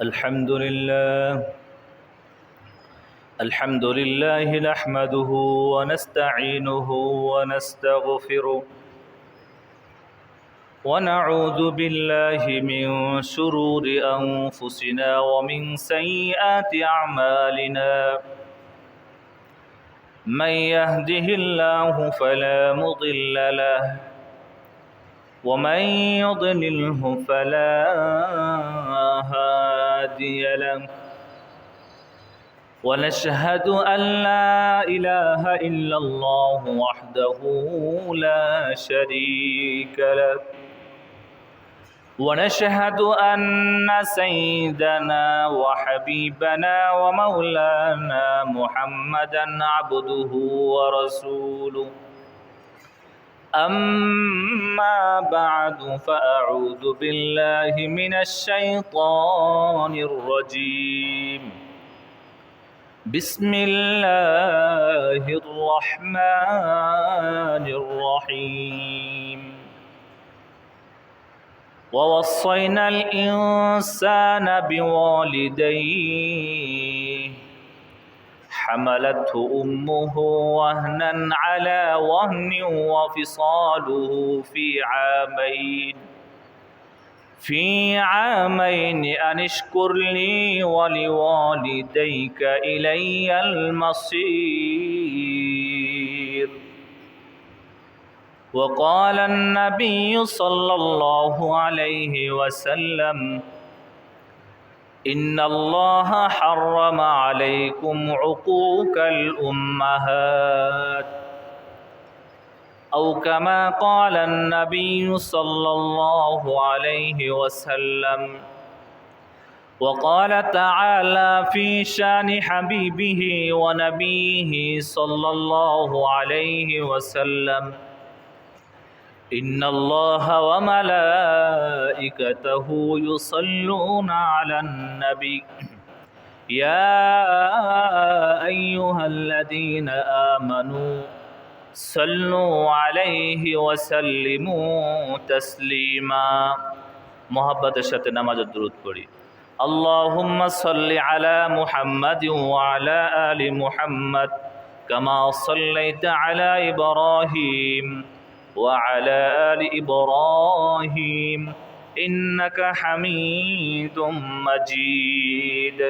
الحمد لله نحمده ونستعينه ونستغفره ونعوذ بالله من شرور أنفسنا ومن سيئات أعمالنا من يهده الله فلا مضل له ومن يضلله فلا هادي له ونشهد أن لا إله إلا الله وحده لا شريك له ونشهد أن سيدنا وحبيبنا ومولانا محمدا عبده ورسوله أما بعد فأعوذ بالله من الشيطان الرجيم بسم الله الرحمن الرحيم ووصينا الإنسان بوالديه حملته أمه وهنا على وهن وفصاله في عامين أن اشكر لي ولوالديك إلي المصير وقال النبي صلى الله عليه وسلم إن الله حرم عليكم عقوق الأمهات أو كما قال النبي صلى الله عليه وسلم وقال تعالى في شان حبيبه ونبيه صلى الله عليه وسلم إن الله وملائكته يصلون على النبي يا أيها الذين آمنوا صلوا عليه وسلموا تسليما محبت الشتى نماز الدرود پڑھی اللهم صل على محمد وعلى آل محمد كما صليت على إبراهيم وعلى آل إبراهيم إنك حميد مجيد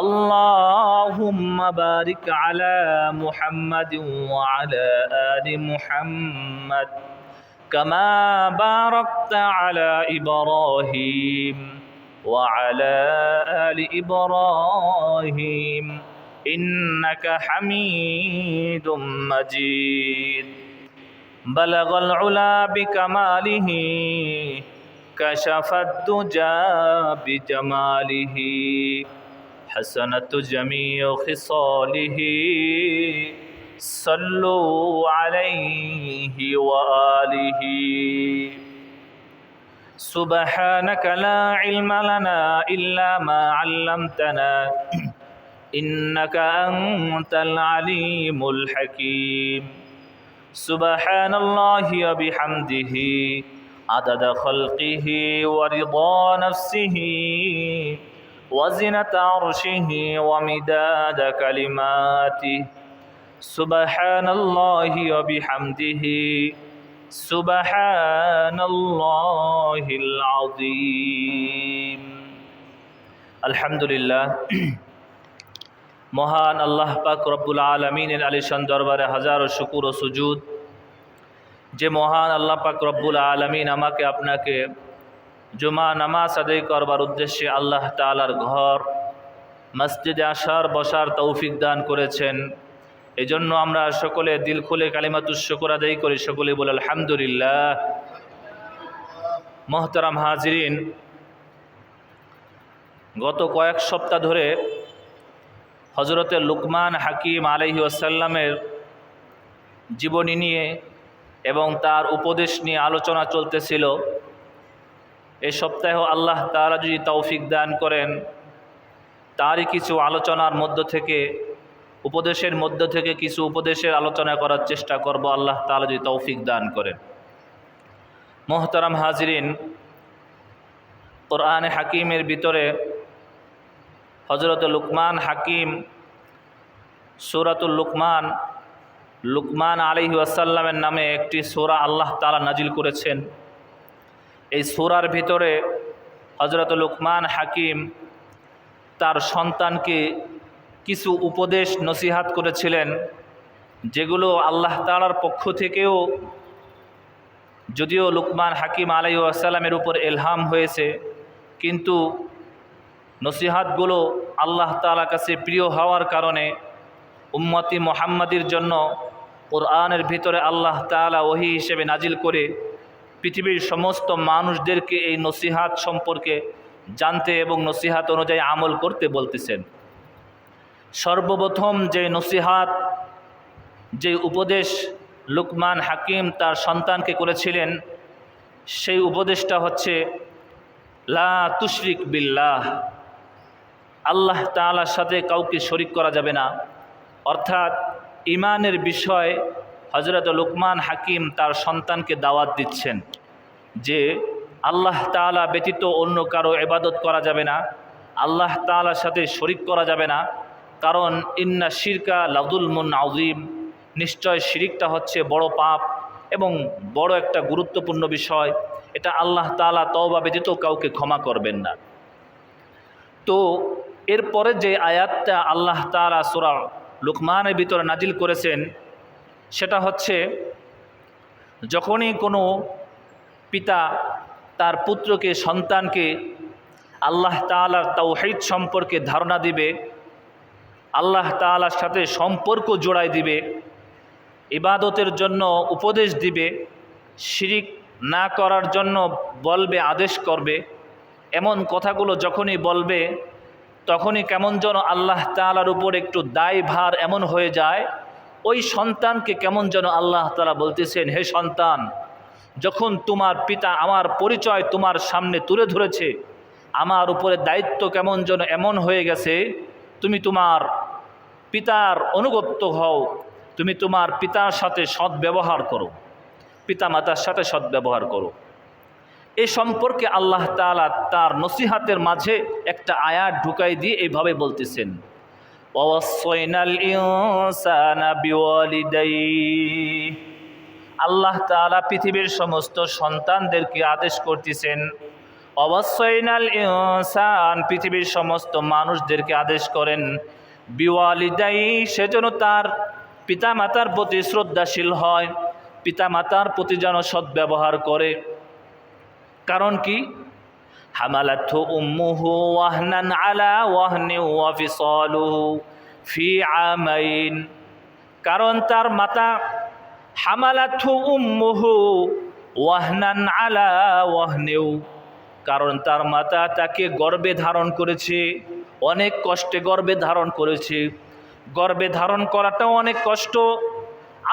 اللهم بارك على محمد وعلى آل محمد كما باركت على إبراهيم وعلى آل إبراهيم إنك حميد مجيد بلغ العلا بكماله كشف الدجى بجماله حسنت جميع خصاله صلوا عليه وآله سبحانك لا علم لنا إلا ما علمتنا إنك أنت العليم الحكيم سبحان الله وبحمده عدد خلقه ورضا نفسه وزنة عرشه ومداد كلماته سبحان الله وبحمده سبحان الله العظيم الحمد لله মহান আল্লাহ পাক রব্বুল আলামিনের আলিশান দরবারে হাজারো শুকর ও সুজুদ যে মহান আল্লাহ পাক রব্বুল আলামিন আমাকে আপনাকে জুমা নামাজ আদায় করবার উদ্দেশ্যে আল্লাহ তাআলার ঘর মসজিদে আসার বসার তৌফিক দান করেছেন। এজন্য আমরা সকলে দিল খুলে কালিমাতুশ শুকর আদায় করি, সকলে বলে আলহামদুলিল্লাহ। মোহতারাম হাজিরিন, গত কয়েক সপ্তাহ ধরে হযরতে লুকমান হাকিম আলাইহিস সালামের জীবনী নিয়ে এবং তার উপদেশ নিয়ে আলোচনা চলতেছিল। এই সপ্তাহে আল্লাহ তাআলা যদি তৌফিক দান করেন, তারই কিছু আলোচনার মধ্য থেকে উপদেশের মধ্য থেকে কিছু উপদেশের আলোচনা করার চেষ্টা করব, আল্লাহ তাআলা যদি তৌফিক দান করেন। মোহতারাম হাজিরিন, কোরআনে হাকিমের ভিতরে হযরত লুকমান হাকিম সূরাতুল লুকমান, লুকমান আলাইহিস সালামের নামে একটি সূরা আল্লাহ তাআলা নাজিল করেছেন। এই সূরার ভিতরে হযরত লুকমান হাকিম তার সন্তানকে কিছু উপদেশ নসিহাত করেছিলেন, যেগুলো আল্লাহ তাআলার পক্ষ থেকেও, যদিও লুকমান হাকিম আলাইহিস সালামের উপর ইলহাম হয়েছে, কিন্তু নসিহাতগুলো আল্লাহ তাআলার কাছে প্রিয় হওয়ার কারণে উম্মতি মুহাম্মাদির জন্য কোরআনের ভিতরে আল্লাহ তাআলা ওহী হিসেবে নাজিল করে পৃথিবীর সমস্ত মানুষদেরকে এই নসিহাত সম্পর্কে জানতে এবং নসিহাত অনুযায়ী আমল করতে বলতেছেন। সর্বপ্রথম যে নসিহাত, যে উপদেশ লুকমান হাকিম তার সন্তানকে করেছিলেন, সেই উপদেশটা হচ্ছে লা তুশরিক বিল্লাহ, আল্লাহ তাআলার সাথে কাউকে শরিক করা যাবে না। অর্থাৎ ইমানের বিষয় হযরত লুকমান হাকিম তার সন্তানকে দাওয়াত দিচ্ছেন যে আল্লাহ তাআলা ব্যতীত অন্য কারো ইবাদত করা যাবে না, আল্লাহ তাআলার সাথে শরিক করা যাবে না। কারণ ইন্না শিরকা লাযুলমুন আযীম, নিশ্চয় শিরিকটা হচ্ছে বড় পাপ এবং বড় একটা গুরুত্বপূর্ণ বিষয়। এটা আল্লাহ তাআলা তওবা ব্যতীত কাউকে ক্ষমা করবেন না। তো এরপরে যে আয়াতটা আল্লাহ তাআলা সূরা লুকমানের ভিতরে নাজিল করেছেন, সেটা হচ্ছে যখনই কোনো পিতা তার পুত্রকে, সন্তানকে আল্লাহ তাআলার তাওহীদ সম্পর্কে ধারণা দিবে, আল্লাহ তাআলার সাথে সম্পর্ক জোড়াই দিবে, ইবাদতের জন্য উপদেশ দিবে, শিরিক না করার জন্য বলবে, আদেশ করবে, এমন কথাগুলো যখনই বলবে তখনই কেমন যেন আল্লাহ তাআলার উপর একটু দায়ভার এমন হয়ে যায়। ওই সন্তানকে কেমন যেন আল্লাহ তাআলা বলতেছেন, হে সন্তান, যখন তোমার পিতা আমার পরিচয় তোমার সামনে তুলে ধরেছে, আমার উপরে দায়িত্ব কেমন যেন এমন হয়ে গেছে, তুমি তোমার পিতার অনুগত হও, তুমি তোমার পিতার সাথে সদ্ব্যবহার করো, পিতামাতার সাথে সদ্ব্যবহার করো। এই সম্পর্কে আল্লাহ তাআলা তার নসিহাতের মাঝে একটা আয়াত ঢুকাই দিয়ে এইভাবে বলতেছেন, ওয়াসাইনাল ইনসানা বিওয়ালিদাইহি, আল্লাহ তাআলা পৃথিবীর সমস্ত সন্তানদেরকে আদেশ করতেছেন, ওয়াসাইনাল ইনসান, পৃথিবীর সমস্ত মানুষদেরকে আদেশ করেন, বিওয়ালিদাইহি, সেজন্য তার পিতামাতার প্রতি শ্রদ্ধাশীল হয়, পিতামাতার প্রতি যেন সদ্ব্যবহার করে। কারণ কি? হামালাতহু উম্মুহু ওয়াহনান আলা ওয়াহনিন ওয়া ফিসালুহু ফি আমাইন, কারণ তার মাতা, হামালাতহু উম্মুহু ওয়াহনান আলা ওয়াহনিন, কারণ তার মাতা তাকে গর্ভে ধারণ করেছে, অনেক কষ্টে গর্ভে ধারণ করেছে। গর্ভে ধারণ করাটাও অনেক কষ্ট,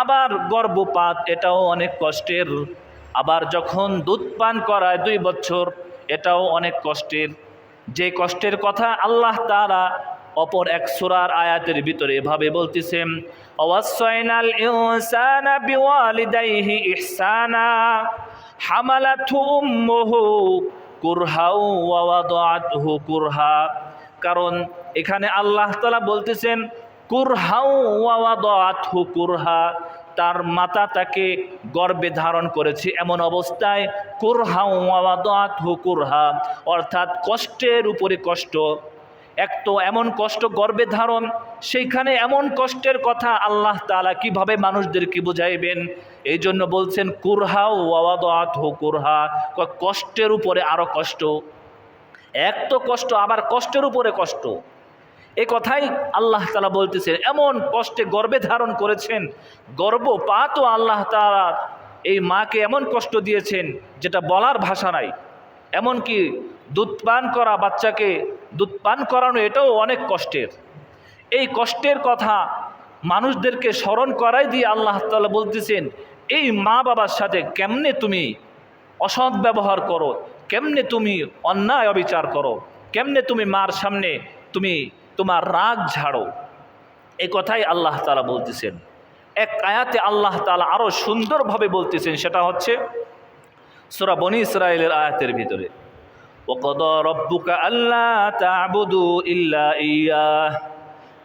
আবার গর্ভপাত এটাও অনেক কষ্টের, আবার যখন দুধ পান করায় 2 বছর, এটাও অনেক কষ্টের। যে কষ্টের কথা আল্লাহ তাআলা অপর এক সূরার আয়াতের ভিতরে এভাবে বলতেছেন, ওয়াসাইনাল ইনসানা বিওয়ালিদাইহি ইহসানা হামালাতহু উম্মুহু কুরহা ওয়া ওয়াদাআতহু কুরহা, কারণ এখানে আল্লাহ তাআলা বলতেছেন কুরহা ওয়া ওয়াদাআতহু কুরহা, তার মাতা তাকে গর্ভে ধারণ করেছে এমন অবস্থায়, কুরহা ওয়া ওয়াদাআতহু কুরহা, অর্থাৎ কষ্টের উপরে কষ্ট। এক তো এমন কষ্ট গর্ভে ধারণ, সেইখানে এমন কষ্টের কথা আল্লাহ তাআলা কিভাবে মানুষদেরকে বুঝাইবেন? এই জন্য বলছেন কুরহা ওয়া ওয়াদাআতহু কুরহা, কষ্টের উপরে আরো কষ্ট। এক তো কষ্ট, আবার কষ্টের উপরে কষ্ট। এই কথাই আল্লাহ তাআলা বলতেছেন, এমন কষ্টে গর্ভে ধারণ করেছেন, গর্ভপাতও আল্লাহ তাআলা এই মাকে এমন কষ্ট দিয়েছেন যেটা বলার ভাষা নাই। এমনকি দুধ পান করা, বাচ্চাকে দুধ পান করানো, এটাও অনেক কষ্টের। এই কষ্টের কথা মানুষদেরকে স্মরণ করাই দিয়ে আল্লাহ তাআলা বলতেছেন, এই মা বাবার সাথে কেমনে তুমি অসৎ ব্যবহার করো, কেমনে তুমি অন্যায় অবিচার করো, কেমনে তুমি মার সামনে তুমি তোমার রাগ ঝাড়ো। এই কথাই আল্লাহ তাআলা বলতেছেন। এক আয়াতে আল্লাহ তাআলা আরো সুন্দরভাবে বলতেছেন, সেটা হচ্ছে সূরা বনী ইসরাঈলের আয়াতের ভিতরে, ওয়াকাদা রাব্বুকা আল্লা তা'বুদু ইল্লা ইয়্যাহ।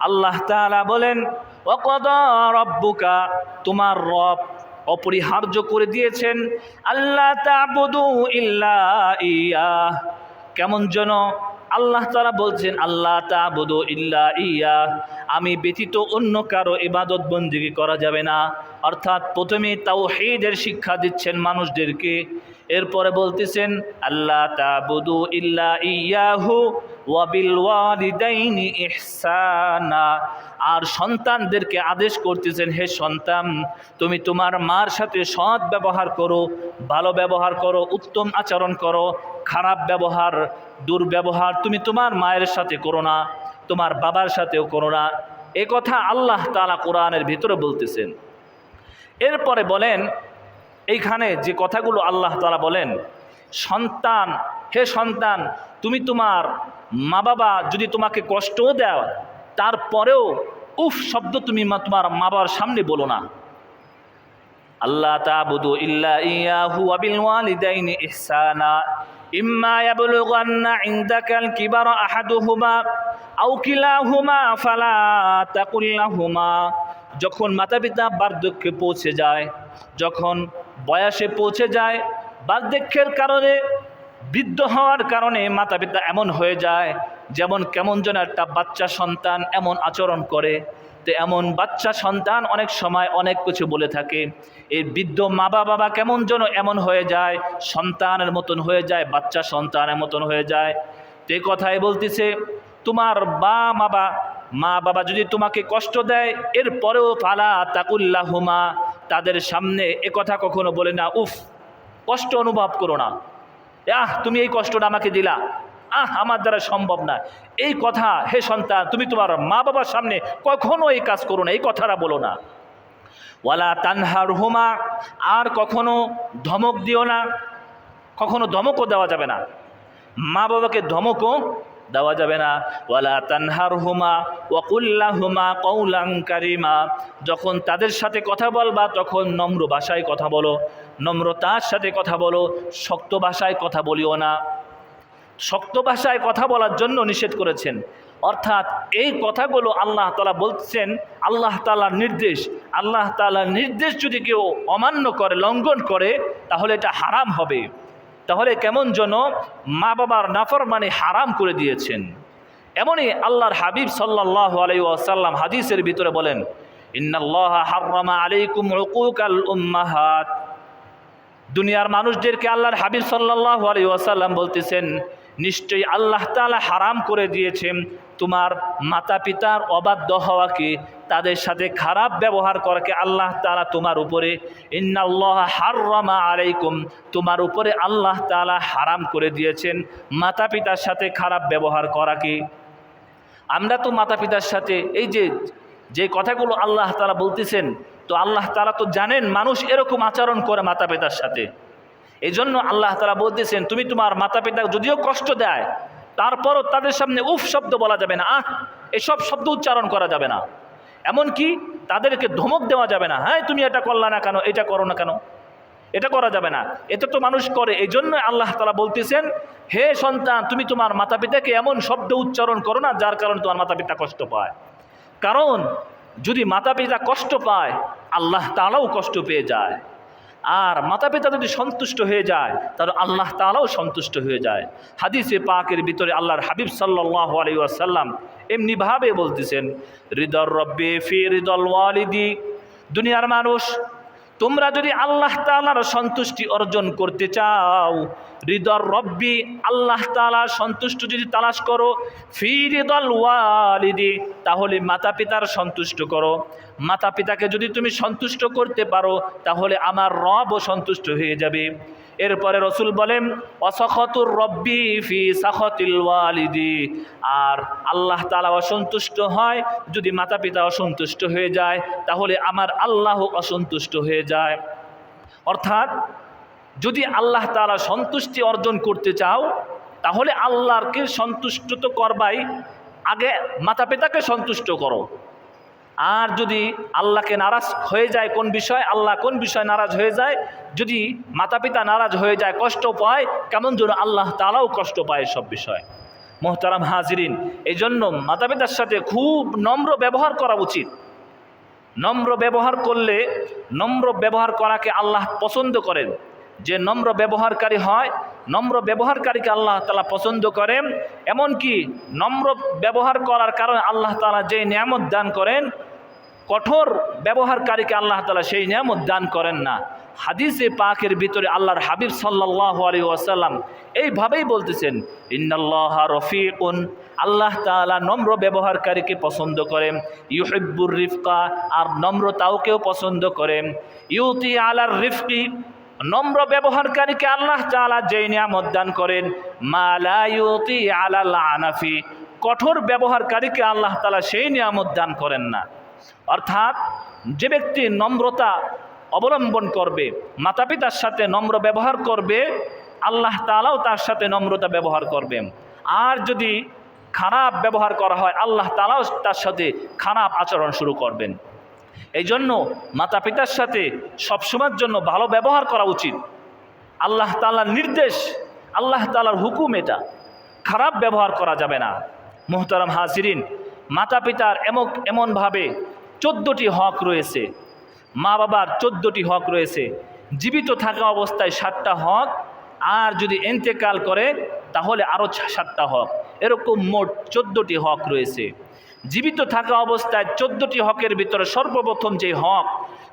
আল্লাহ তাআলা বলেন ওয়াকাদা রাব্বুকা, তোমার রব অপরিহার্য করে দিয়েছেন আল্লা তা'বুদু ইল্লা ইয়্যাহ। কেমন যেন আল্লাহ তাআলা বলছেন আল্লাহ তা'বুদু ইল্লা ইয়্যাহ, আমি ব্যতীত অন্য কারো ইবাদত বন্দেগী করা যাবে না। অর্থাৎ প্রথমে তাওহীদের শিক্ষা দিচ্ছেন মানুষদেরকে, এরপরে বলতেছেন আল্লাহ তা'বুদু ইল্লা ইয়্যাহু ওয়া বিল ওয়ালিদাইনি ইহসানা। আর সন্তানদেরকে আদেশ করতেছেন, হে সন্তান তুমি তোমার মার সাথে সৎ ব্যবহার করো, ভালো ব্যবহার করো, উত্তম আচরণ করো। খারাপ ব্যবহার, দুর্ব্যবহার তুমি তোমার মায়ের সাথে করো না, তোমার বাবার সাথেও করো না। এ কথা আল্লাহ তাআলা কোরআনের ভিতরে বলতেছেন। এরপরে বলেন, এইখানে যে কথাগুলো আল্লাহ তাআলা বলেন, সন্তান, হে সন্তান তুমি তোমার মা বাবা যদি তোমাকে কষ্টও দেও, তারপরেও উফ শব্দ তুমি তোমার মা বাবার সামনে বলো না। আল্লাহ তা'বুদু ইল্লা ইয়্যাহু ওয়া বিল ওয়ালিদাইনি ইহসানা ইম্মা ইয়াবলুগান্না ইনদাকাল কিবারা আহাদুহুমা আও কিলাহুমা ফালা তাকুল লাহুমা। যখন মাতাপিতা বার্ধক্যে পৌঁছে যায়, যখন বয়সে পৌঁছে যায়, বার্ধক্যের কারণে, বৃদ্ধ হওয়ার কারণে মাতাপিতা এমন হয়ে যায়, যেমন কেমন যেন একটা বাচ্চা সন্তান এমন আচরণ করে। তো এমন বাচ্চা সন্তান অনেক সময় অনেক কিছু বলে থাকে। এই বৃদ্ধ মা বাবা কেমন যেন এমন হয়ে যায়, সন্তানের মতন হয়ে যায়, বাচ্চা সন্তানের মতন হয়ে যায়। তো কথাই বলতেছে তোমার মা বাবা যদি তোমাকে কষ্ট দেয়, এরপরেও ফালা তাকুল্লাহুমা, তাদের সামনে এ কথা কখনো বলে না উফ, কষ্ট অনুভব করো না, তুমি এই কষ্টটা আমাকে দিলা, আমার দ্বারা সম্ভব না। এই কথা হে সন্তান তুমি তোমার মা বাবার সামনে কখনো এই কাজ করো না, এই কথাটা বলো না। ওয়ালা তানহারহুমা, আর কখনো ধমক দিও না, কখনো ধমকও দেওয়া যাবে না, মা বাবাকে ধমকও দেওয়া যাবে না। ওয়ালা তানহারহুমা ওয়া কুল লাহুমা কওলান কারীমা, যখন তাদের সাথে কথা বলবা তখন নম্র ভাষায় কথা বলো, নম্রতার সাথে কথা বলো, শক্ত ভাষায় কথা বলিও না। শক্ত ভাষায় কথা বলার জন্য নিষেধ করেছেন। অর্থাৎ এই কথাগুলো আল্লাহ তাআলা বলছেন আল্লাহ তাআলার নির্দেশ। আল্লাহ তাআলার নির্দেশ যদি কেউ অমান্য করে, লঙ্ঘন করে, তাহলে এটা হারাম হবে। তাহলে কেমন যেন মা বাবার নাফরমানি হারাম করে দিয়েছেন। এমনই আল্লাহর হাবিব সাল্লাল্লাহু আলাইহি ওয়াসাল্লাম হাদিসের ভিতরে বলেন, ইন্নাল্লাহা হাররামা আলাইকুম উকুকাল উম্মাহাত। দুনিয়ার মানুষদেরকে আল্লাহর হাবিব সাল্লাল্লাহু আলাইহি ওয়াসাল্লাম বলতেছেন, নিশ্চয়ই আল্লাহ তাআলা হারাম করে দিয়েছেন তোমার মাতা পিতার অবাধ্য হওয়াকে, তাদের সাথে খারাপ ব্যবহার করাকে আল্লাহ তাআলা তোমার উপরে, ইন্নাল্লাহা হাররামা আলাইকুম, তোমার উপরে আল্লাহ তাআলা হারাম করে দিয়েছেন মাতা পিতার সাথে খারাপ ব্যবহার করাকে। আমরা তো মাতা পিতার সাথে এই যে কথাগুলো আল্লাহ তাআলা বলতেছেন, তো আল্লাহ তাআলা তো জানেন মানুষ এরকম আচরণ করে মাতা পিতার সাথে। এই জন্য আল্লাহ তাআলা বলতেছেন তুমি তোমার মাতা পিতা যদিও কষ্ট দেয়, তারপরও তাদের সামনে উফ শব্দ বলা যাবে না, এসব শব্দ উচ্চারণ করা যাবে না। এমনকি তাদেরকে ধমক দেওয়া যাবে না, হ্যাঁ তুমি এটা করলা না কেন, এটা করো না কেন, এটা করা যাবে না। এটা তো মানুষ করে। এই জন্য আল্লাহ তাআলা বলতেছেন, হে সন্তান তুমি তোমার মাতা পিতাকে এমন শব্দ উচ্চারণ করো না যার কারণে তোমার মাতা পিতা কষ্ট পায়। কারণ যদি মাতা পিতা কষ্ট পায়, আল্লাহ তাআলাও কষ্ট পেয়ে যায়। আর মাতা পিতা যদি সন্তুষ্ট হয়ে যায়, তাহলে আল্লাহ তাআলাও সন্তুষ্ট হয়ে যায়। হাদিসে পাকের ভিতরে আল্লাহর হাবিব সাল্লাল্লাহু আলাইহি ওয়াসাল্লাম এমনিভাবে বলতেছেন, রিদর রব্বি ফি রিদল ওয়ালিদি। দুনিয়ার মানুষ, তোমরা যদি আল্লাহ তাআলার সন্তুষ্টি অর্জন করতে চাও, রিদর রব্বি, আল্লাহ তাআলার সন্তুষ্টি যদি তালাশ করো, ফি রিদল ওয়ালিদি, তাহলে মাতা পিতার সন্তুষ্ট করো। মাতা পিতাকে যদি তুমি সন্তুষ্ট করতে পারো, তাহলে আমার রবও সন্তুষ্ট হয়ে যাবে। এরপরে রসুল বলেন, অসখতুর রব্বি ফি সাখতিল ওয়ালিদি, আর আল্লাহ তাআলা অসন্তুষ্ট হয় যদি মাতা পিতা অসন্তুষ্ট হয়ে যায়, তাহলে আমার আল্লাহ অসন্তুষ্ট হয়ে যায়। অর্থাৎ যদি আল্লাহ তাআলা সন্তুষ্টি অর্জন করতে চাও, তাহলে আল্লাহকে সন্তুষ্ট তো করবাই, আগে মাতা পিতাকে সন্তুষ্ট করো। আর যদি আল্লাহকে নারাজ হয়ে যায় কোন বিষয়, আল্লাহ কোন বিষয় নারাজ হয়ে যায়, যদি মাতা পিতা নারাজ হয়ে যায়, কষ্ট পায়, কেমন যেন আল্লাহ তাআলাও কষ্ট পায় সব বিষয়। মোহতারাম হাজিরিন, এই জন্য মাতা পিতার সাথে খুব নম্র ব্যবহার করা উচিত। নম্র ব্যবহার করলে, নম্র ব্যবহার করাকে আল্লাহ পছন্দ করেন। যে নম্র ব্যবহারকারী হয়, নম্র ব্যবহারকারীকে আল্লাহ তাআলা পছন্দ করেন। এমনকি নম্র ব্যবহার করার কারণে আল্লাহ তাআলা যে নিয়ামত দান করেন, কঠোর ব্যবহারকারীকে আল্লাহ তাআলা সেই নিয়ামত দান করেন না। হাদিসে পাকের ভিতরে আল্লাহর হাবিব সাল্লাল্লাহু আলাইহি ওয়াসাল্লাম এইভাবেই বলতেছেন, ইন্নাল্লাহা রফিকুন, আল্লাহ তাআলা নম্র ব্যবহারকারীকে পছন্দ করেন। ইউহিব্বুর রিফকা, আর নম্রতাওকেও পছন্দ করেন। ইউতি আলার রিফকি, নম্র ব্যবহারকারীকে আল্লাহ তাআলা যেই নিয়ামত দান করেন, মা লা ইউতি আলাল আনাফি, কঠোর ব্যবহারকারীকে আল্লাহ তাআলা সেই নিয়ামত দান করেন না। অর্থাৎ যে ব্যক্তি নম্রতা অবলম্বন করবে, মাতা পিতার সাথে নম্র ব্যবহার করবে, আল্লাহ তাআলাও তার সাথে নম্রতা ব্যবহার করবেন। আর যদি খারাপ ব্যবহার করা হয়, আল্লাহ তাআলাও তার সাথে খারাপ আচরণ শুরু করবেন। এই জন্য মাতা পিতার সাথে সবসময়ের জন্য ভালো ব্যবহার করা উচিত। আল্লাহ তাআলার নির্দেশ, আল্লাহ তাআলার হুকুম, এটা খারাপ ব্যবহার করা যাবে না। মুহতারাম হাজিরিন, মাতা পিতার এমনভাবে 14টি হক রয়েছে। মা বাবার 14টি হক রয়েছে। জীবিত থাকা অবস্থায় 7টা হক, আর যদি ইন্তেকাল করে তাহলে আরও 7টা হক, এরকম মোট 14টি হক রয়েছে। জীবিত থাকা অবস্থায় 14টি হকের ভিতরে সর্বপ্রথম যে হক,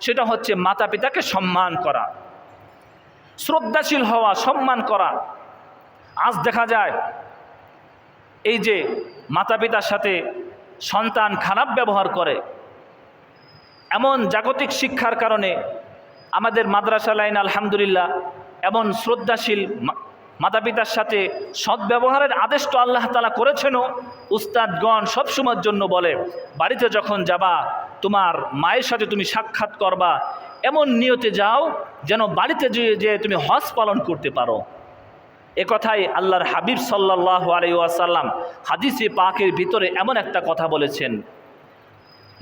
সেটা হচ্ছে মাতা পিতাকে সম্মান করা, শ্রদ্ধাশীল হওয়া, সম্মান করা। আজ দেখা যায় এই যে মাতা পিতার সাথে সন্তান খারাপ ব্যবহার করে, এমন জাগতিক শিক্ষার কারণে আমাদের মাদ্রাসা লাইন আলহামদুলিল্লাহ এমন শ্রদ্ধাশীল মাতা পিতার সাথে সদ্ব্যবহারের আদেশ তো আল্লাহ তাআলা করেছেনও। উস্তাদগণ সবসময়ের জন্য বলে, বাড়িতে যখন যাবা তোমার মায়ের সাথে তুমি সাক্ষাৎ করবা, এমন নিয়তে যাও যেন বাড়িতে যে তুমি হজ পালন করতে পারো। একথাই আল্লাহর হাবিব সাল্লাল্লাহু আলাইহি ওয়াসাল্লাম হাদিসে পাকের ভিতরে এমন একটা কথা বলেছেন,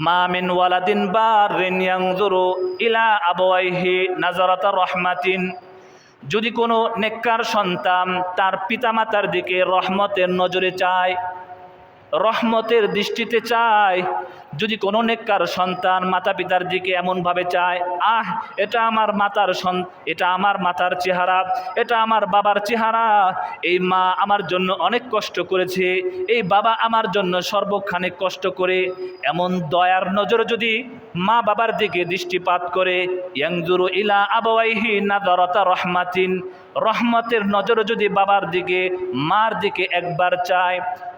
মা মিন ওয়ালাদিন বারিন ইয়ানজুরু ইলা আবাওয়াইহি নাজারাতা রাহমাতিন, যদি কোনো নেককার সন্তান তার পিতামাতার দিকে রহমতের নজরে চায়, রহমতের দৃষ্টিতে চায়, যদি কোনো নেককার সন্তান মাতা পিতার দিকে এমনভাবে চায়, এটা আমার মাতার চেহারা, এটা আমার বাবার চেহারা, এই মা আমার জন্য অনেক কষ্ট করেছে, এই বাবা আমার জন্য সর্বক্ষণিক কষ্ট করে, এমন দয়ার নজর যদি মা বাবার দিকে দৃষ্টিপাত করে, ইয়ানজুরু ইলা আবাওয়াইহি নাযারাতা রাহমাতিন, রহমতের নজর যদি বাবার দিকে মার দিকে একবার চায়,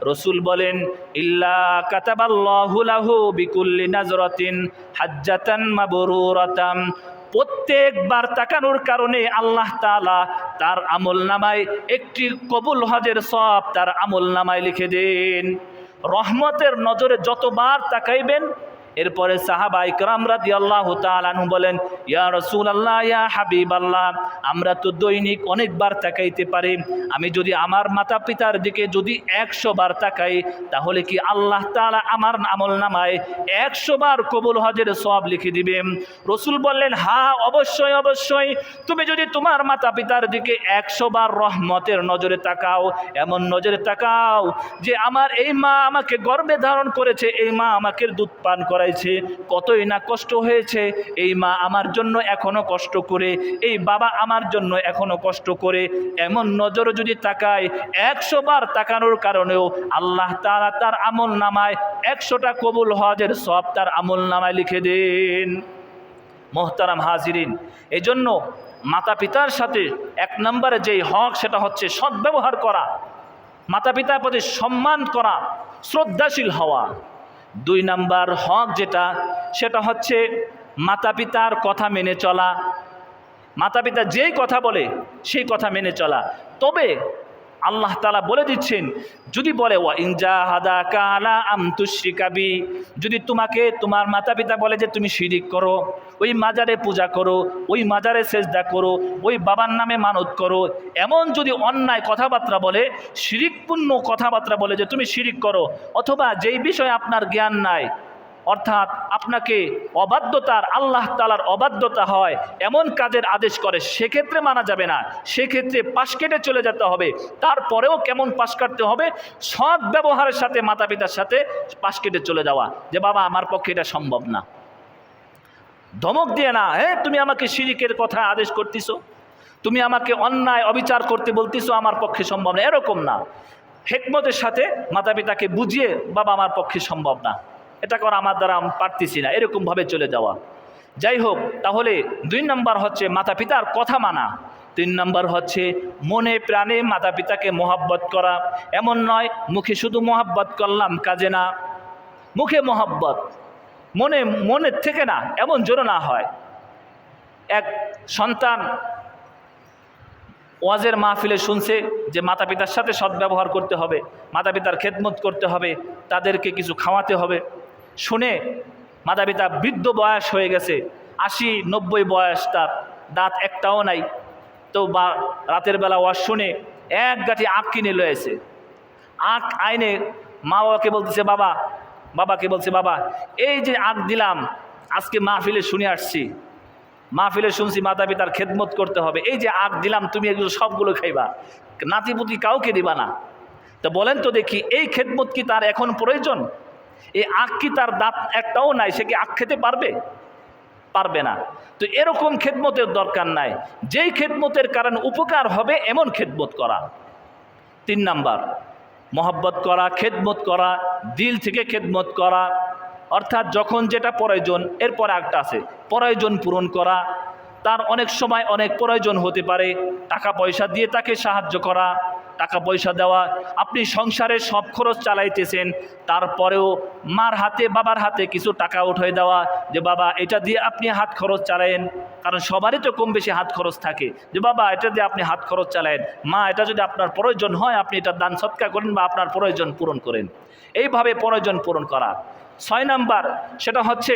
রসুল বলেন, ইল্লা কাতাবাল্লাহু লাহু বিকুল্লি নাজরাতিন হাজ্জাতান মাবরুরাতাম, প্রত্যেকবার তাকানোর কারণে আল্লাহ তাআলা তার আমলনামায় একটি কবুল হজের সওয়াব তার আমলনামায় লিখে দেন। রহমতের নজরে যতবার তাকাইবেন। এরপরে সাহাবা ইকরাম রাদিয়াল্লাহু তাআলা আনহু বলেন, ইয়া রাসূলুল্লাহ, ইয়া হাবিবাল্লাহ, আমরা তো দৈনিক অনেকবার তাকাইতে পারি, আমি যদি আমার মাতা পিতার দিকে যদি 100 বার তাকাই, তাহলে কি আল্লাহ তাআলা আমার আমলনামায় 100 বার কবুল হজের সওয়াব লিখে দিবেন? রসুল বললেন, হ্যাঁ, অবশ্যই অবশ্যই। তুমি যদি তোমার মাতা পিতার দিকে 100 বার রহমতের নজরে তাকাও, এমন নজরে তাকাও যে আমার এই মা আমাকে গর্ভে ধারণ করেছে, এই মা আমাকে দুধ পান করাইছে, কতই না কষ্ট হয়েছে, এই মা আমার জন্য এখনো কষ্ট করে, এই বাবা আমার জন্য এখনো কষ্ট করে, এমন নজর যদি তাকায়, 100 বার তাকানোর কারণেও আল্লাহ তাআলা তার আমল নামায় 100টা কবুল হজের সওয়াব তার আমল নামায় লিখে দেন। মোহতারাম হাজিরিন, এই জন্য মাতা পিতার সাথে 1 নম্বরে যেই হক, সেটা হচ্ছে সদ্ব্যবহার করা, মাতা পিতার প্রতি সম্মান করা, শ্রদ্ধাশীল হওয়া। 2 নম্বর হক যেটা, সেটা হচ্ছে মাতা পিতার কথা মেনে চলা, মাতা পিতা যেই কথা বলে সেই কথা মেনে চলা। তবে আল্লাহ তাআলা বলে দিচ্ছেন, যদি বলে ওয়া ইন জাহাদাকা আলা আম তুশরিকা বি, যদি তোমাকে তোমার মাতা পিতা বলে যে তুমি শিরিক করো, ওই মাজারে পূজা করো, ওই মাজারে সেজদা করো, ওই বাবার নামে মানত করো, এমন যদি অন্যায় কথাবার্তা বলে, শিরিকপূর্ণ কথাবার্তা বলে যে তুমি শিরিক করো, অথবা যেই বিষয়ে আপনার জ্ঞান নাই, অর্থাৎ আপনাকে অবাধ্যতার, আল্লাহ তাআলার অবাধ্যতা হয় এমন কাজের আদেশ করে, সেক্ষেত্রে মানা যাবে না, সেক্ষেত্রে পাশ কেটে চলে যেতে হবে। তারপরেও কেমন পাশ কাটতে হবে? সৎ ব্যবহারের সাথে মাতা পিতার সাথে পাশ কেটে চলে যাওয়া, যে বাবা আমার পক্ষে এটা সম্ভব না। ধমক দিয়ে না, হ্যাঁ তুমি আমাকে শিরিকের কথা আদেশ করতেছো, তুমি আমাকে অন্যায় অবিচার করতে বলতেছো, আমার পক্ষে সম্ভব না, এরকম না। হিকমতের সাথে মাতা পিতাকে বুঝিয়ে, বাবা আমার পক্ষে সম্ভব না, এটা করা আমার দ্বারা আমি পারতেছি না, এরকমভাবে চলে যাওয়া। যাই হোক, তাহলে 2 নম্বর হচ্ছে মাতা পিতার কথা মানা। 3 নম্বর হচ্ছে মনে প্রাণে মাতা পিতাকে মহব্বত করা। এমন নয় মুখে শুধু মহব্বত করলাম, কাজে না। মুখে মহব্বত, মনের থেকে না, এমন জোর না হয়। এক সন্তান ওয়াজের মাহফিলে শুনছে যে মাতা পিতার সাথে সদ্ব্যবহার করতে হবে, মাতা পিতার খেদমত করতে হবে, তাদেরকে কিছু খাওয়াতে হবে। শুনে মাতা পিতা বৃদ্ধ বয়স হয়ে গেছে, 80-90 বয়স, তার দাঁত একটাও নাই, তো বা রাতের বেলা ওয়াজ শুনে এক গাঁঠি আখ কিনে লয়েছে। আখ আইনে মা বাবাকে বলতেছে, বাবাকে বলছে, বাবা এই যে আখ দিলাম, আজকে মাহফিলে শুনে আসছি, মাহফিলে শুনছি মাতা পিতার খেদমত করতে হবে, এই যে আখ দিলাম তুমি এগুলো সবগুলো খাইবা, নাতিপুতি কাউকে দিবা না। তো বলেন তো দেখি, এই খেদমত কি তার এখন প্রয়োজন? এই আখ কি, তার দাঁত একটাও নাই, সে কি আখ খেতে পারবে? পারবে না। তো এরকম খেদমতের দরকার নাই, যেই খেদমতের কারণে উপকার হবে এমন খেদমত করা। 3 নাম্বার মহব্বত করা, খেদমত করা, দিল থেকে খেদমত করা। অর্থাৎ যখন যেটা প্রয়োজন, এরপর একটা আছে প্রয়োজন পূরণ করা। তার অনেক সময় অনেক প্রয়োজন হতে পারে, টাকা পয়সা দিয়ে তাকে সাহায্য করা, টাকা পয়সা দেওয়া। আপনি সংসারে সব খরচ চালাইতেছেন, তারপরেও মার হাতে বাবার হাতে কিছু টাকা উঠিয়ে দেওয়া, যে বাবা এটা দিয়ে আপনি হাত খরচ চালায়েন। কারণ সবারই তো কম বেশি হাত খরচ থাকে, যে বাবা এটা দিয়ে আপনি হাত খরচ চালায়েন, মা এটা যদি আপনার প্রয়োজন হয় আপনি এটা দান সৎকা করেন বা আপনার প্রয়োজন পূরণ করেন। এইভাবে প্রয়োজন পূরণ করা। 6 নাম্বার সেটা হচ্ছে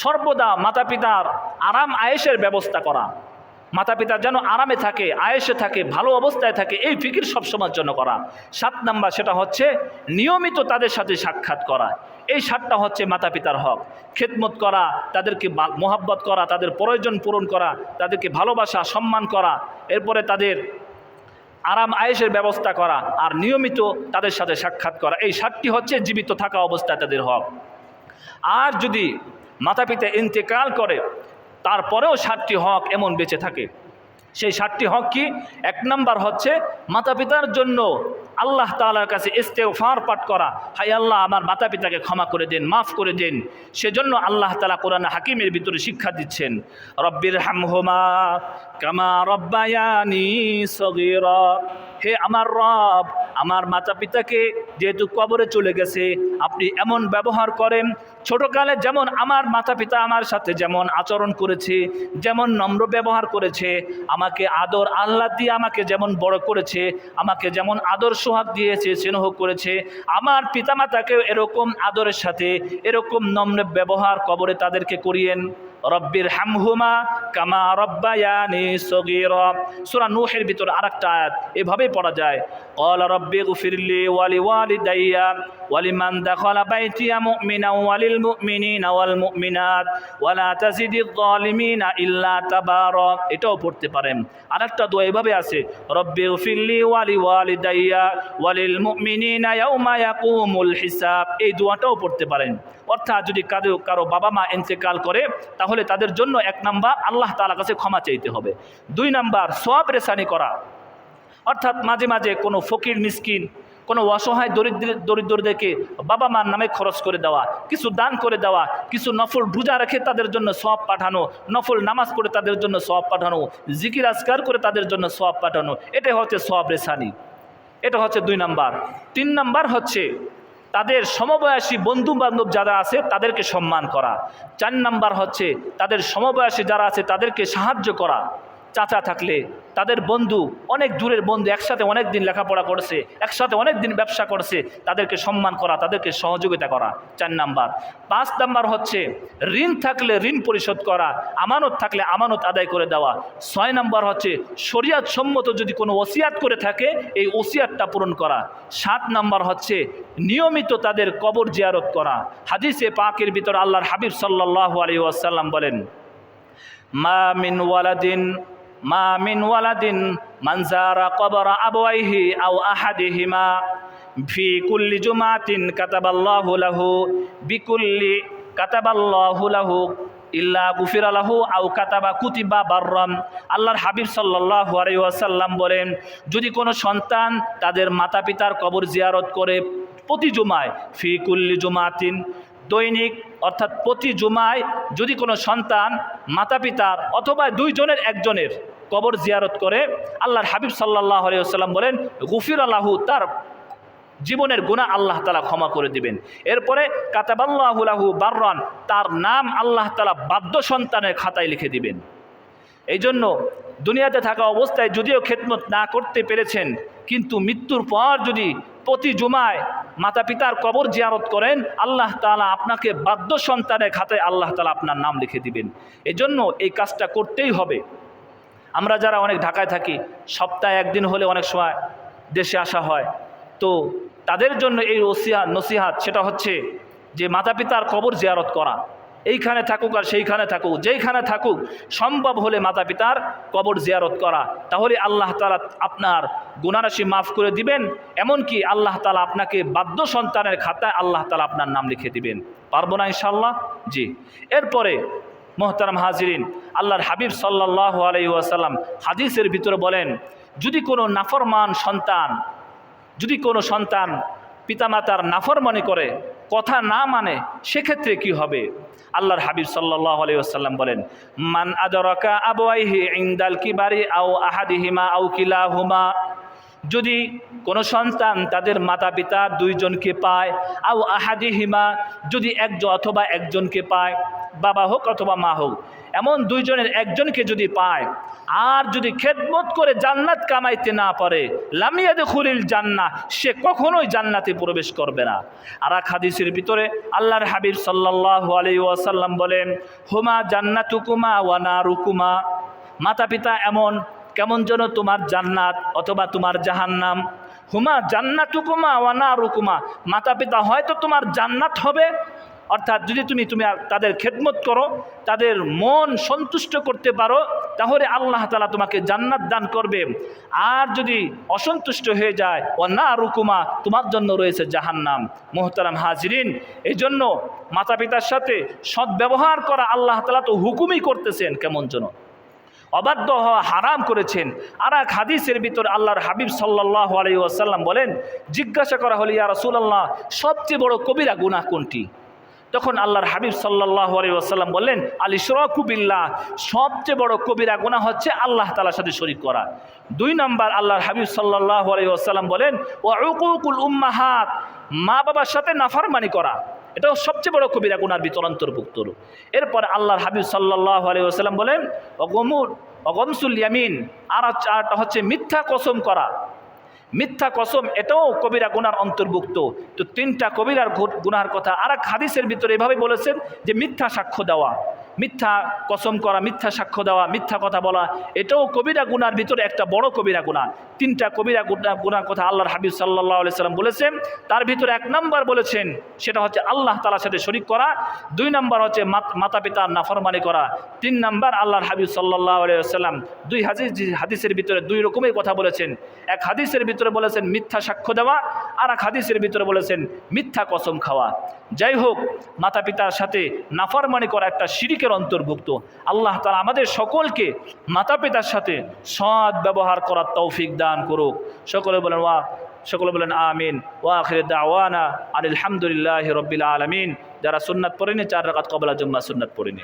সর্বদা মাতা পিতার আরাম আয়েশের ব্যবস্থা করা। মাতা পিতা যেন আরামে থাকে, আয়েশে থাকে, ভালো অবস্থায় থাকে, এই ফিকির সবসময়ের জন্য করা। 7 নাম্বার সেটা হচ্ছে নিয়মিত তাদের সাথে সাক্ষাৎ করা। এই 7টা হচ্ছে মাতা পিতার হক। খেদমত করা, তাদেরকে মোহাব্বত করা, তাদের প্রয়োজন পূরণ করা, তাদেরকে ভালোবাসা সম্মান করা, এরপরে তাদের আরাম আয়েশের ব্যবস্থা করা, আর নিয়মিত তাদের সাথে সাক্ষাৎ করা। এই 7টি হচ্ছে জীবিত থাকা অবস্থায় তাদের হক। আর যদি মাতা পিতা ইন্তেকাল করে তারপরেও 7টি হক এমন বেঁচে থাকে। সেই 7টি হক কি? 1 নাম্বার হচ্ছে মাতা পিতার জন্য আল্লাহ তাআলার কাছে ইস্তেগফার পাঠ করা, হায় আল্লাহ আমার মাতা পিতাকে ক্ষমা করে দেন, মাফ করে দেন। সেজন্য আল্লাহ তাআলা কোরআন হাকিমের ভিতরে শিক্ষা দিচ্ছেন, রব্বির হামহুমা কামা রব্বায়ানি সগীরা। হে আমার রব, আমার মাতা পিতাকে যেহেতু কবরে চলে গেছে, আপনি এমন ব্যবহার করেন, ছোটকালে যেমন আমার মাতা পিতা আমার সাথে যেমন আচরণ করেছে, যেমন নম্র ব্যবহার করেছে, আমাকে আদর আল্লাহ দিয়ে আমাকে যেমন বড় করেছে, আমাকে যেমন আদর সোহাগ দিয়েছে, স্নেহ করেছে, আমার পিতামাতাকেও এরকম আদরের সাথে এরকম নম্র ব্যবহার কবরে তাদেরকে করিয়েন। রব্বির হামহুমা কামা রব্বায়ানি সগীরা। সূরা নূহের ভিতর আরেকটা আয়াত এভাবেই পড়া যায়, ক্বালা রব্বিগফিরলি ওয়ালিওয়ালিদাইয়া ওয়ালিমান দাখালা বাইতিয়া মুমিনান ওয়ালিল মুমিনিনা ওয়াল মুমিনাত ওয়ালা তাজিদিয যালিমিনা ইল্লা তাবারা। এটাও পড়তে পারেন। আরেকটা দোয়া এভাবে আছে, রব্বিগফিরলি ওয়ালিওয়ালিদাইয়া ওয়ালিল মুমিনিনা ইয়াউমা ইয়াকুমুল হিসাব। এই দোয়াটাও পড়তে পারেন। অর্থাৎ যদি কারো বাবা মা ইন্তেকাল করে তাহলে তাদের জন্য 1 নাম্বার আল্লাহ তাআলার কাছে ক্ষমা চাইতে হবে। 2 নাম্বার সওয়াব রেসানি করা, অর্থাৎ মাঝে মাঝে কোনো ফকির মিসকিন, কোনো অসহায় দরিদ্রদেরকে বাবা মার নামে খরচ করে দেওয়া, কিছু দান করে দেওয়া, কিছু নফল রোজা রেখে তাদের জন্য সওয়াব পাঠানো, নফল নামাজ পড়ে তাদের জন্য সওয়াব পাঠানো, জিকির আজকার করে তাদের জন্য সওয়াব পাঠানো, এটাই হচ্ছে সওয়াব রেসানি। এটা হচ্ছে 2 নাম্বার। 3 নাম্বার হচ্ছে তাদের সমবয়সী বন্ধু বান্ধব যারা আছে তাদেরকে সম্মান করা। 4 নাম্বার হচ্ছে তাদের সমবয়সী যারা আছে তাদেরকে সাহায্য করা। চাচা থাকলে, তাদের বন্ধু, অনেক দূরের বন্ধু, একসাথে অনেক দিন লেখাপড়া করেছে, একসাথে অনেক দিন ব্যবসা করছে, তাদেরকে সম্মান করা, তাদেরকে সহযোগিতা করা 4 নাম্বার। 5 নাম্বার হচ্ছে ঋণ থাকলে ঋণ পরিশোধ করা, আমানত থাকলে আমানত আদায় করে দেওয়া। 6 নাম্বার হচ্ছে শরিয়ত সম্মত যদি কোনো ওসিয়াত করে থাকে এই ওসিয়াতটা পূরণ করা। 7 নাম্বার হচ্ছে নিয়মিত তাদের কবর জিয়ারত করা। হাদিসে পাকের ভিতর আল্লাহর হাবিব সাল্লাল্লাহু আলাইহি ওয়াসাল্লাম বলেন, মা মিন ওয়ালাদিন মান যারা কবরা আবওয়াইহি আও আহাদিহিমা ফি কুল্লি জুমাতিন কাতাবাল্লাহু লাহু ইল্লা গুফিরা লাহু আও কাতাবা কুতিবা বাররাম। আল্লাহর হাবিব সাল্লাল্লাহু আলাইহি ওয়াসাল্লাম বলেন, যদি কোনো সন্তান তাদের মাতা পিতার কবর জিয়ারত করে প্রতি জুমায়, ফি কুল্লি জুমাতিন দৈনিক অর্থাৎ প্রতি জুমায় যদি কোনো সন্তান মাতা পিতার অথবা দুইজনের একজনের কবর জিয়ারত করে, আল্লাহর হাবিব সাল্লাল্লাহু আলাইহি ওয়াসাল্লাম বলেন গুফিরা লাহু, তার জীবনের গুনাহ আল্লাহ তাআলা ক্ষমা করে দিবেন। এরপরে কাতাবাল্লাহু লাহু বাররান, তার নাম আল্লাহ তাআলা বাধ্য সন্তানের খাতায় লিখে দিবেন। এই জন্য দুনিয়াতে থাকা অবস্থায় যদিও খেদমত না করতে পেরেছেন, কিন্তু মৃত্যুর পর যদি প্রতি জুমায় মাতা পিতার কবর জিয়ারত করেন, আল্লাহ তাআলা আপনাকে বাধ্য সন্তানের খাতায় আল্লাহ তাআলা আপনার নাম লিখে দিবেন। এই জন্য এই কাজটা করতেই হবে। আমরা যারা অনেক ঢাকায় থাকি, সপ্তাহে একদিন হলে অনেক সময় দেশে আসা হয়, তো তাদের জন্য এই নসিহাত সেটা হচ্ছে যে মাতা পিতার কবর জিয়ারত করা। এইখানে থাকুক আর সেইখানে থাকুক, যেইখানে থাকুক, সম্ভব হলে মাতা পিতার কবর জিয়ারত করা। তাহলে আল্লাহ তাআলা আপনার গুনাহরাশি মাফ করে দিবেন, এমনকি আল্লাহ তাআলা আপনাকে বাধ্য সন্তানের খাতায় আল্লাহ তাআলা আপনার নাম লিখে দিবেন। পারবো না ইনশাআল্লাহ? জি। এরপরে মোহতারাম হাজিরিন, আল্লাহর হাবিব সাল্লাল্লাহু আলাইহি ওয়াসাল্লাম হাদিসের ভিতরে বলেন, যদি কোনো নাফরমান সন্তান, যদি কোনো সন্তান পিতামাতার নাফরমানি করে, কথা না মানে, সেক্ষেত্রে কি হবে? আল্লাহর হাবিব সাল্লাল্লাহু আলাইহি ওয়াসাল্লাম বলেন, মান আদরাকা আবওয়াইহি ইনদাল কিবারি আও আহাদিহিমা আও কিলাহুমা, যদি কোনো সন্তান তাদের মাতা পিতা দুইজনকে পায়, আও আহাদিহিমা, যদি একজন অথবা একজনকে পায়, বাবা হোক অথবা মা হোক, এমন দুইজনের একজনকে যদি পায়, আর যদি খেদমত করে জান্নাত কামাইতে না পারে, লাম ইয়াদখুলিল জান্নাহ, সে কখনোই জান্নাতে প্রবেশ করবে না। আর এক হাদিসের ভিতরে আল্লাহর হাবিব সাল্লাল্লাহু আলাইহি ওয়াসাল্লাম বলেন, হুমা জান্নাতুকুমা ওয়া নারুকুমা, মাতা পিতা এমন কেমন যেন তোমার জান্নাত অথবা তোমার জাহান্নাম। হুমা জান্নাতুকুমা ওয়া নারুকুমা, মাতা পিতা হয়তো তোমার জান্নাত হবে, অর্থাৎ যদি তুমি তাদের খেদমত করো, তাদের মন সন্তুষ্ট করতে পারো, তাহলে আল্লাহ তাআলা তোমাকে জান্নাত দান করবে। আর যদি অসন্তুষ্ট হয়ে যায়, ও না রুকুমা, তোমার জন্য রয়েছে জাহান্নাম। মুহতারাম হাজিরিন, এই জন্য মাতা পিতার সাথে সদ্ব্যবহার করা আল্লাহ তাআলা তো হুকুমই করতেছেন, কেমন যেন অবাধ্য হওয়া হারাম করেছেন। আর এক হাদিসের ভিতর আল্লাহর হাবিব সাল্লাল্লাহু আলাইহি ওয়াসাল্লাম বলেন, জিজ্ঞাসা করা হলো, ইয়া রাসূলুল্লাহ, সবচেয়ে বড় কবিরা গুনাহ কোনটি? তখন আল্লাহর হাবিব সাল্লাল্লাহু আলাইহি ওয়াসাল্লাম বললেন, আল ইশরাকু বিল্লাহ, সবচেয়ে বড় কবিরা গুনাহ হচ্ছে আল্লাহ তাআলার সাথে শরীক করা। 2 নাম্বার আল্লাহর হাবিব সাল্লাল্লাহু আলাইহি ওয়াসাল্লাম বলেন, ওয়া উকুকুল উম্মাহাত, মা বাবার সাথে নাফরমানি করা, এটাও সবচেয়ে বড় কবিরা গুনার ভিতর অন্তর্ভুক্ত। এরপর আল্লাহর হাবিব সাল্লাল্লাহু আলাইহি ওয়াসাল্লাম বলেন, অগমসুল ইয়ামিন, আর চারটা হচ্ছে মিথ্যা কসম করা। মিথ্যা কসম এটাও কবিরা গুনার অন্তর্ভুক্ত। তো 3টা কবিরার গুনার কথা আর এক হাদিসের ভিতরে এভাবে বলেছেন যে মিথ্যা সাক্ষ্য দেওয়া, মিথ্যা কসম করা, মিথ্যা সাক্ষ্য দেওয়া, মিথ্যা কথা বলা, এটাও কবিরা গুনার ভিতরে একটা বড় কবিরা গুনাহ। 3টা কবিরা গুনার কথা আল্লাহর হাবিব সাল্লাল্লাহু আলাইহি সাল্লাম বলেছেন। তার ভিতরে 1 নাম্বার বলেছেন সেটা হচ্ছে আল্লাহ তাআলার সাথে শরীক করা, 2 নাম্বার হচ্ছে মাতা পিতার নাফরমানি করা, 3 নাম্বার আল্লাহর হাবিব সাল্লাল্লাহু আলাইহি ওয়াসাল্লাম 2 হাদিসের ভিতরে 2 রকমের কথা বলেছেন। এক হাদিসের ভিতরে বলেছেন মিথ্যা সাক্ষ্য দেওয়া, আর এক হাদিসের ভিতরে বলেছেন মিথ্যা কসম খাওয়া। যাই হোক, মাতা পিতার সাথে নাফরমানি করা একটা শিরকের অন্তর্ভুক্ত। আল্লাহ তাআলা আমাদের সকলকে মাতা পিতার সাথে সৎ ব্যবহার করার তৌফিক দান করুক। সকলে বলেন আমিন। ওয়া আখিরু দাওয়ানা আলহামদুলিল্লাহি রাব্বিল আলামিন। যারা সুন্নাত পড়েনি 4 রাকাত ক্বাবলা জুম্মা সুন্নাত পড়েনি।